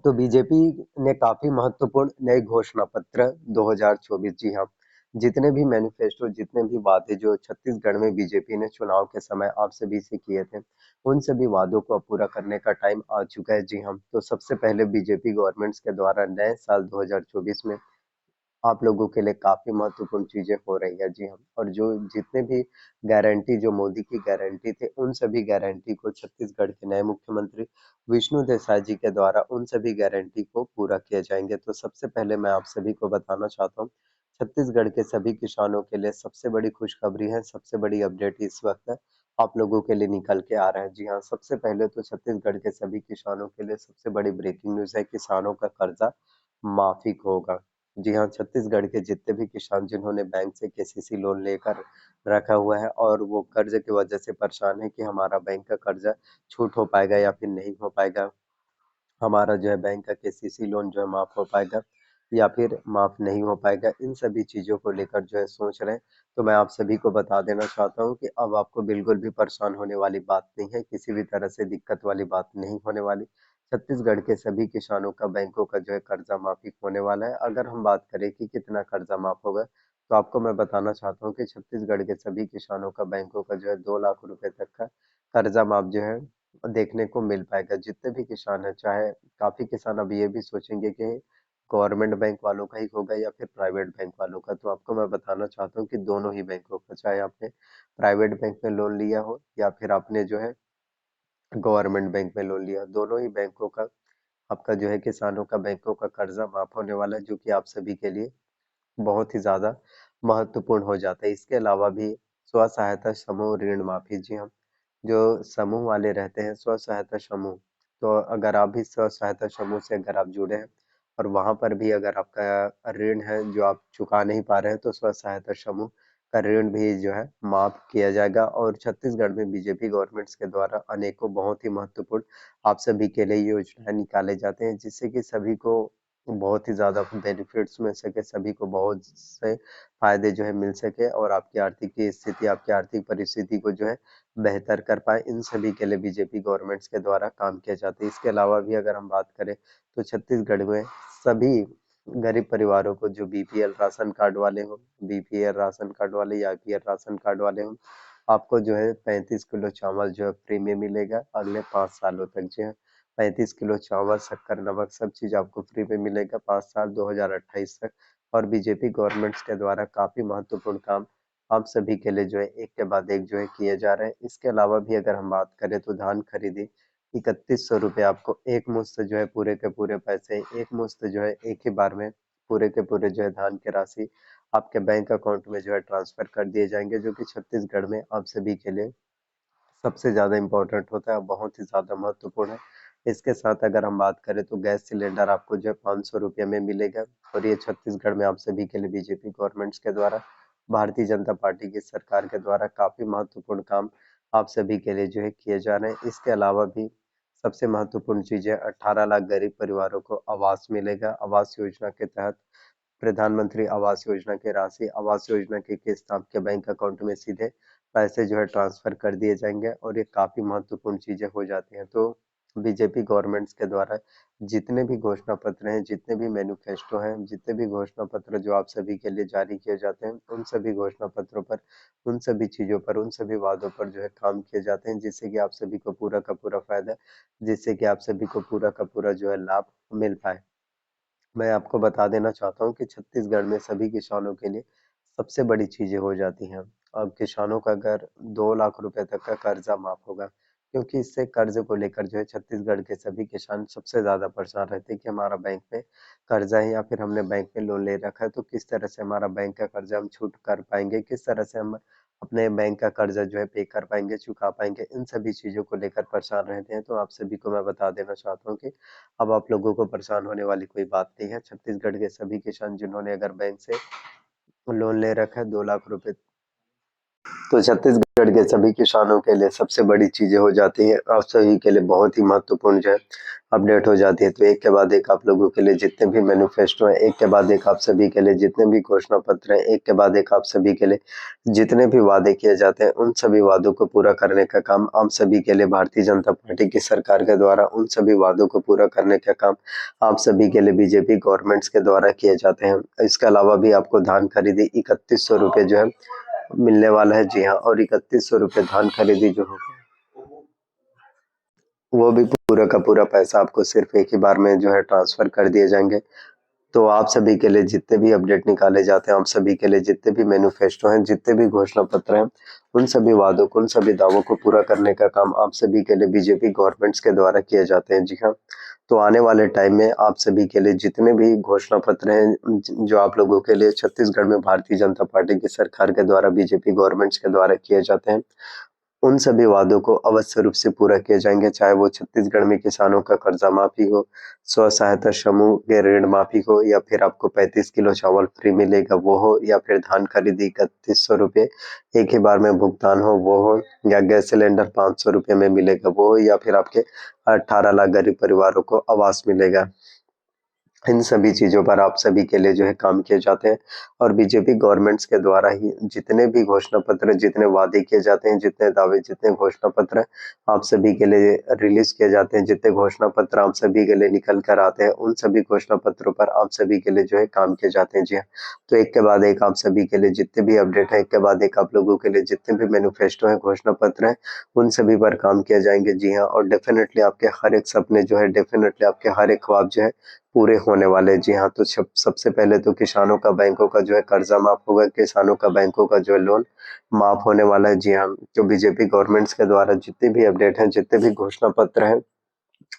तो बीजेपी ने काफ़ी महत्वपूर्ण नए घोषणा पत्र 2024 जी हाँ, जितने भी मैनिफेस्टो जितने भी वादे जो छत्तीसगढ़ में बीजेपी ने चुनाव के समय आप सभी से किए थे, उन सभी वादों को अब पूरा करने का टाइम आ चुका है जी हाँ। तो सबसे पहले बीजेपी गवर्नमेंट्स के द्वारा नए साल 2024 में आप लोगों के लिए काफ़ी महत्वपूर्ण चीज़ें हो रही है जी हाँ। और जो जितने भी गारंटी जो मोदी की गारंटी थे उन सभी गारंटी को छत्तीसगढ़ के नए मुख्यमंत्री विष्णु देसाई जी के द्वारा उन सभी गारंटी को पूरा किए जाएंगे। तो सबसे पहले मैं आप सभी को बताना चाहता हूँ, छत्तीसगढ़ के सभी किसानों के लिए सबसे बड़ी खुशखबरी है, सबसे बड़ी अपडेट इस वक्त आप लोगों के लिए निकल के आ रहा है जी हाँ। सबसे पहले तो छत्तीसगढ़ के सभी किसानों के लिए सबसे बड़ी ब्रेकिंग न्यूज़ है, किसानों का कर्जा माफी होगा। जी हाँ, छत्तीसगढ़ के जितने भी किसान जिन्होंने बैंक से केसीसी लोन लेकर रखा हुआ है और वो कर्ज की वजह से परेशान है कि हमारा बैंक का कर्जा छूट हो पाएगा या फिर नहीं हो पाएगा, हमारा जो है बैंक का केसीसी लोन जो है माफ हो पाएगा या फिर माफ नहीं हो पाएगा, इन सभी चीजों को लेकर जो है सोच रहे हैं। तो मैं आप सभी को बता देना चाहता हूँ कि अब आपको बिल्कुल भी परेशान होने वाली बात नहीं है, किसी भी तरह से दिक्कत वाली बात नहीं होने वाली। छत्तीसगढ़ के सभी किसानों का बैंकों का जो है कर्जा माफी होने वाला है। अगर हम बात करें कि कितना कर्जा माफ होगा, तो आपको मैं बताना चाहता हूँ कि छत्तीसगढ़ के सभी किसानों का बैंकों का जो है 2 लाख रुपए तक का कर्जा माफ जो है देखने को मिल पाएगा। जितने भी किसान हैं, चाहे काफ़ी किसान अब ये भी सोचेंगे कि गवर्नमेंट बैंक वालों का ही होगा या फिर प्राइवेट बैंक वालों का। तो आपको मैं बताना चाहता हूँ कि दोनों ही बैंकों का, चाहे आपने प्राइवेट बैंक में लोन लिया हो या फिर आपने जो है गवर्नमेंट बैंक में लोन लिया, दोनों ही बैंकों का आपका जो है किसानों का बैंकों का कर्जा माफ होने वाला है, जो कि आप सभी के लिए बहुत ही ज़्यादा महत्वपूर्ण हो जाता है। इसके अलावा भी स्व सहायता समूह ऋण माफी, जी हाँ, जो समूह वाले रहते हैं स्व सहायता समूह, तो अगर आप भी स्व सहायता समूह से अगर आप जुड़े हैं और वहां पर भी अगर आपका ऋण है जो आप चुका नहीं पा रहे हैं, तो स्व सहायता समूह का ऋण भी जो है माफ किया जाएगा। और छत्तीसगढ़ में बीजेपी गवर्नमेंट्स के द्वारा अनेकों बहुत ही महत्वपूर्ण आप सभी के लिए योजनाएं निकाले जाते हैं, जिससे कि सभी को बहुत ही ज़्यादा बेनिफिट्स मिल सके, सभी को बहुत से फायदे जो है मिल सके और आपकी आर्थिक की स्थिति, आपकी आर्थिक परिस्थिति को जो है बेहतर कर पाए, इन सभी के लिए बीजेपी गवर्नमेंट्स के द्वारा काम किया जाता है। इसके अलावा भी अगर हम बात करें तो छत्तीसगढ़ में सभी गरीब परिवारों को जो बीपीएल राशन कार्ड वाले हो, बीपीएल राशन कार्ड वाले या आईपीएल राशन कार्ड वाले हो, आपको जो है 35 किलो चावल जो है फ्री में मिलेगा अगले 5 सालों तक। जो है 35 किलो चावल, शक्कर, नमक सब चीज आपको फ्री में मिलेगा 5 साल 2028 तक। और बीजेपी गवर्नमेंट्स के द्वारा काफी महत्वपूर्ण काम आप सभी के लिए जो है एक के बाद एक जो है किए जा रहे हैं। इसके अलावा भी अगर हम बात करें तो धान खरीदी 3100 रुपये आपको एक मुश्त जो है पूरे के पूरे पैसे एक मुश्त जो है एक ही बार में पूरे के पूरे जो है धान की राशि आपके बैंक अकाउंट में जो है ट्रांसफर कर दिए जाएंगे, जो कि छत्तीसगढ़ में आप सभी के लिए सबसे ज़्यादा इम्पोर्टेंट होता है, बहुत ही ज़्यादा महत्वपूर्ण है। इसके साथ अगर हम बात करें तो गैस सिलेंडर आपको जो है 500 रुपये में मिलेगा। और ये छत्तीसगढ़ में आप सभी के लिए बीजेपी गवर्नमेंट्स के द्वारा, भारतीय जनता पार्टी की सरकार के द्वारा काफ़ी महत्वपूर्ण काम आप सभी के लिए जो है किए जा रहे हैं। इसके अलावा भी सबसे महत्वपूर्ण चीज़ है, 18 लाख गरीब परिवारों को आवास मिलेगा। आवास योजना के तहत प्रधानमंत्री आवास योजना की राशि, आवास योजना की किस्त आपके बैंक अकाउंट में सीधे पैसे जो है ट्रांसफर कर दिए जाएंगे और ये काफी महत्वपूर्ण चीजें हो जाती हैं। तो बीजेपी गवर्नमेंट्स के द्वारा जितने भी घोषणा पत्र हैं, जितने भी मैनिफेस्टो हैं, जितने भी घोषणा पत्र जो आप सभी के लिए जारी किए जाते हैं, उन सभी घोषणा पत्रों पर, उन सभी चीजों पर, उन सभी वादों पर जो है काम किए जाते हैं, जिससे कि आप सभी को पूरा का पूरा फायदा, जिससे कि आप सभी को पूरा का पूरा जो है लाभ मिल पाए। मैं आपको बता देना चाहता हूँ कि छत्तीसगढ़ में सभी किसानों के लिए सबसे बड़ी चीजें हो जाती हैं। अब किसानों का अगर 2 लाख रुपए तक का कर्जा माफ होगा, क्योंकि इससे कर्ज को लेकर जो है छत्तीसगढ़ के सभी किसान सबसे ज्यादा परेशान रहते हैं कि हमारा बैंक में कर्जा है या फिर हमने बैंक में लोन ले रखा है, तो किस तरह से हमारा बैंक का कर्जा हम छूट कर पाएंगे, किस तरह से हम अपने बैंक का कर्जा जो है पे कर पाएंगे, चुका पाएंगे, इन सभी चीजों को लेकर परेशान रहते हैं। तो आप सभी को मैं बता देना चाहता हूँ कि अब आप लोगों को परेशान होने वाली कोई बात नहीं है। छत्तीसगढ़ के सभी किसान जिन्होंने अगर बैंक से लोन ले रखा है 2 लाख रुपए तो छत्तीसगढ़ के सभी किसानों के लिए सबसे बड़ी चीजें हो जाती हैं और सभी के लिए बहुत ही महत्वपूर्ण जो है अपडेट हो जाती है। तो एक के बाद एक आप लोगों के लिए जितने भी मैनिफेस्टो हैं, एक के बाद एक आप सभी के लिए जितने भी घोषणा पत्र हैं, एक के बाद एक आप सभी के लिए जितने भी वादे किए जाते हैं, उन सभी वादों को पूरा करने का काम आप सभी के लिए भारतीय जनता पार्टी की सरकार के द्वारा उन सभी वादों को पूरा करने का काम आप सभी के लिए बीजेपी गवर्नमेंट्स के द्वारा किए जाते हैं। इसके अलावा भी आपको धान खरीदी 3100 रुपये जो है मिलने वाला है। जी हाँ, और 3100 रुपये धान खरीदी जो हो वो भी पूरा का पूरा पैसा आपको सिर्फ एक ही बार में जो है ट्रांसफर कर दिए जाएंगे। तो आप सभी के लिए जितने भी अपडेट निकाले जाते हैं, आप सभी के लिए जितने भी मैनिफेस्टो हैं, जितने भी घोषणा पत्र हैं, उन सभी वादों को, उन सभी दावों को पूरा करने का काम आप सभी के लिए बीजेपी गवर्नमेंट्स के द्वारा किए जाते हैं। जी हाँ, तो आने वाले टाइम में आप सभी के लिए जितने भी घोषणा पत्र हैं, जो आप लोगों के लिए छत्तीसगढ़ में भारतीय जनता पार्टी की सरकार के द्वारा बीजेपी गवर्नमेंट्स के द्वारा किए जाते हैं, उन सभी वादों को अवश्य रूप से पूरा किए जाएंगे। चाहे वो छत्तीसगढ़ में किसानों का कर्जा माफी हो, स्व सहायता समूह के ऋण माफी हो, या फिर आपको 35 किलो चावल फ्री मिलेगा वो हो, या फिर धान खरीदी 3100 रुपये एक ही बार में भुगतान हो वो हो, या गैस सिलेंडर 500 रुपये में मिलेगा वो हो, या फिर आपके 18 लाख गरीब परिवारों को आवास मिलेगा। इन सभी चीज़ों पर आप सभी के लिए जो है काम किए जाते हैं और बीजेपी गवर्नमेंट्स के द्वारा ही जितने भी घोषणा पत्र, जितने वादे किए जाते हैं, जितने दावे, जितने घोषणा पत्र आप सभी के लिए रिलीज किए जाते हैं, जितने घोषणा पत्र आप सभी के लिए निकल कर आते हैं, उन सभी घोषणा पत्रों पर आप सभी के लिए जो है काम किए जाते हैं। जी हाँ, तो एक के बाद एक आप सभी के लिए जितने भी अपडेट है, एक के बाद एक आप लोगों के लिए जितने भी मैनिफेस्टो है, घोषणा पत्र है, उन सभी पर काम किया जाएंगे। जी हाँ, और डेफिनेटली आपके हर एक सपने जो है, डेफिनेटली आपके हर एक ख्वाब जो है पूरे होने वाले हैं। जी हाँ, तो सबसे पहले तो किसानों का बैंकों का जो है कर्जा माफ होगा, किसानों का बैंकों का जो है लोन माफ होने वाला है। जी हाँ, तो बीजेपी गवर्नमेंट्स के द्वारा जितने भी अपडेट हैं, जितने भी घोषणा पत्र हैं,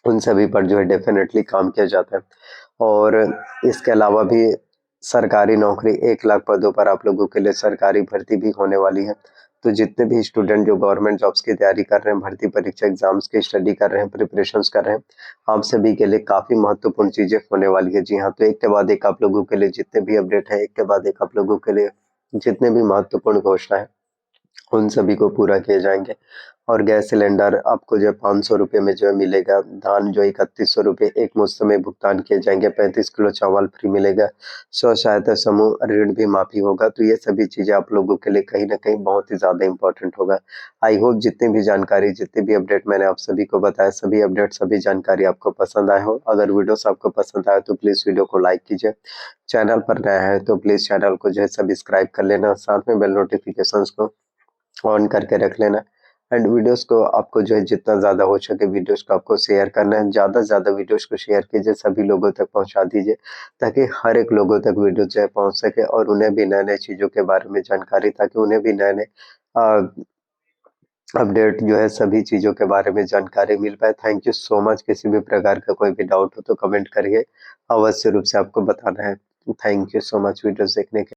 उन सभी पर जो है डेफिनेटली काम किया जाता है। और इसके अलावा भी सरकारी नौकरी 1 लाख पदों पर आप लोगों के लिए सरकारी भर्ती भी होने वाली है। तो जितने भी स्टूडेंट जो गवर्नमेंट जॉब्स की तैयारी कर रहे हैं, भर्ती परीक्षा एग्जाम्स की स्टडी कर रहे हैं, प्रिपरेशंस कर रहे हैं, आप सभी के लिए काफी महत्वपूर्ण चीजें होने वाली है। जी हाँ, तो एक के बाद एक आप लोगों के लिए जितने भी अपडेट है, एक के बाद एक आप लोगों के लिए जितने भी महत्वपूर्ण घोषणा है, उन सभी को पूरा किए जाएंगे। और गैस सिलेंडर आपको जो है 500 रुपये में जो है मिलेगा, धान जो 3100 रुपये एक मुश्त में भुगतान किए जाएंगे, 35 किलो चावल फ्री मिलेगा, स्व सहायता समूह ऋण भी माफी होगा। तो ये सभी चीजें आप लोगों के लिए कहीं ना कहीं बहुत ही ज्यादा इंपॉर्टेंट होगा। आई होप जितनी भी जानकारी, जितनी भी अपडेट मैंने आप सभी को बताया, सभी अपडेट, सभी जानकारी आपको पसंद आए हो। अगर वीडियोस आपको पसंद आए तो प्लीज वीडियो को लाइक कीजिए, चैनल पर नया है तो प्लीज चैनल को जो है सब्सक्राइब कर लेना, साथ में बेल नोटिफिकेशन को ऑन करके रख लेना। एंड वीडियोस को आपको जो है जितना ज़्यादा हो सके वीडियोस को आपको शेयर करना है, ज़्यादा से ज़्यादा वीडियोस को शेयर कीजिए, सभी लोगों तक पहुंचा दीजिए, ताकि हर एक लोगों तक वीडियो जो है पहुंच सके और उन्हें भी नए नए चीज़ों के बारे में जानकारी, ताकि उन्हें भी नए नए अपडेट जो है सभी चीज़ों के बारे में जानकारी मिल पाए। Thank you so much. किसी भी प्रकार का कोई भी डाउट हो तो कमेंट करिए, अवश्य रूप से आपको बताना है। Thank you so much videos देखने के